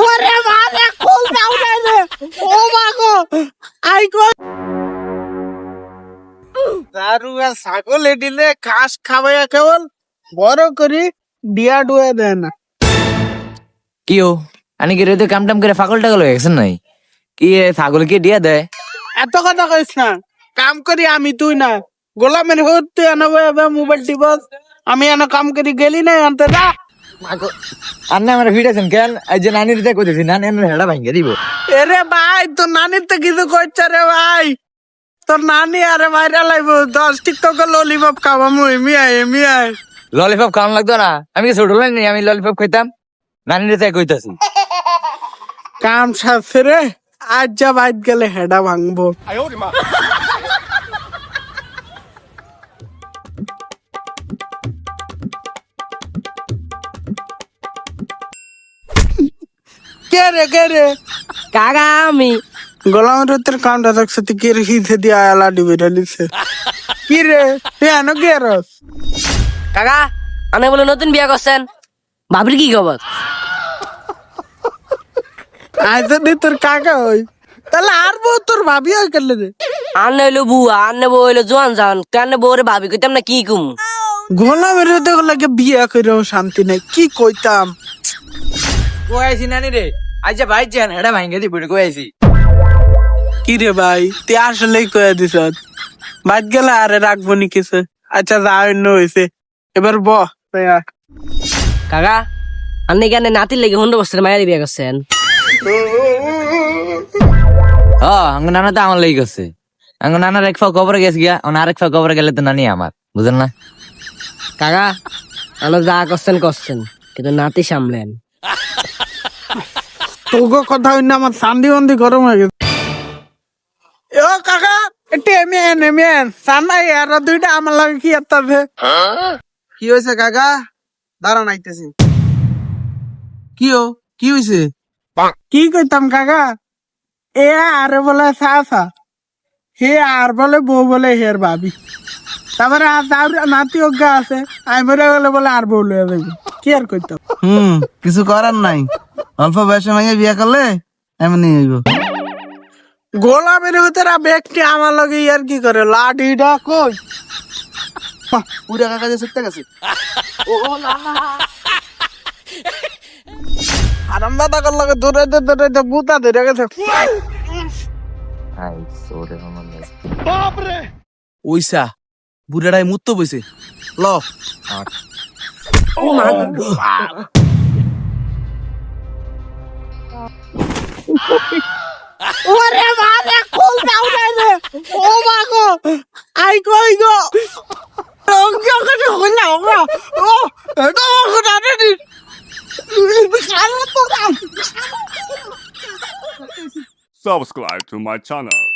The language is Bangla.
ওরে বাবা কোল দাও না রে ও মাগো আই কো দারু আর ছাগল এডিলে ঘাস খাওয়াইয়া কেবল বড় করি ডিয়া ডুয়ে দেয় না কি ও আনি কি রেতে কাম টাম করে ফাগল টাগল হয়ে গেছেন নাই কি ছাগল কি দিয়া দেয় এত কথা কইস না কাম করি আমি তুই না গোলামের হতে আনবে মোবাইল টিপস আমি এনে কাম করি গেলি না আনতে না আন্না আমার ভিড়াছেন কেন এই যে নানির তে কইতেছি নানি এনে হেডা ভাঙ্গে দিব এরে ভাই তোর নানির তো কিছু কইছে রে ভাই তোর নানি আরে বাইরে লাইব 10 টিকটক ললিপপ খাওয়া মুই মিয়াই ললিপপ খাওয়ান লাগতো না আমি কি ছোট নি আমি ললিপপ খাইতাম নানির তে কইতাছি কাম সারছে রে আজ যা বাইত গেলে হেডা ভাঙবো কে রে কাকা আমি গোলামের তোর কামটা দেখছে তুই কে রেখে দিয়ে আয়ালা ডিবিটা দিছে কি রে তুই আনো কে রস কাকা আনে বলে নতুন বিয়া করছেন ভাবির কি খবর আজ যদি তোর কাকা হই তাহলে আর বউ তোর ভাবি হয়ে গেলে রে আনে হইলো বুয়া আনে বউ হইলো জোয়ান জান কানে বউরে ভাবি কইতাম না কি কুম গোলামের লাগে বিয়া করেও শান্তি নাই কি কইতাম কইছি নানি রে আজ যে ভাই যেন হেডা ভাঙ্গে দিব কইছি কি রে ভাই তুই আসলেই কয়ে দিস বাদ গেলে আরে রাখবো নি কিছু আচ্ছা যা অন্য হয়েছে এবার ব কাকা আনে কেন নাতির লেগে 100 বছরের মায়ের বিয়া করছেন আঙ্গ নানা তো আমার লেগে গেছে আঙ্গ নানার এক ফা কবরে গেছে গিয়া আরেক ফা কবরে গেলে তো নানি আমার বুঝেন না কাকা আনো যা করছেন কিন্তু নাতি সামলেন তোকে কথা হইনা আমার সান্দি বন্দি গরম হয়ে গেছে ও কাকা এটা এমিয়ান সান্দাই আর দুইটা আমার লাগে কি আত্তাছে কি হয়েছে কাকা দাঁড়ান আইতেছি কি হয়েছে কি কইতাম কাকা এ আরে বলে সাফা হে আর বলে বউ বলে হের ভাবি তারপরে আর নাতি অজ্ঞা আছে আমি মরে গেলে বলে আর বউ লয়ে যাবি কি আর কইতাম কিছু করার নাই অল্প বয়সে মাইয়া বিয়া করলে এমনি হইব গোলামের ভিতরে ব্যক্তি আমার লগে ইয়ার কি করে লাঠিটা কই পুরা কাকা যে সত্যি গেছে আরাম দাদা কর লগে দৌড়াইতে বুতা ধরে গেছে আই সোরে আমার ওইসা বুড়াটাই মুত্ত বইছে ল ওরে বাবা কোল দাও না রে ও মাগো আই কই গো অঙ্গা করে হইলা ওরা ও এটা ওরা রে Subscribe to my channel.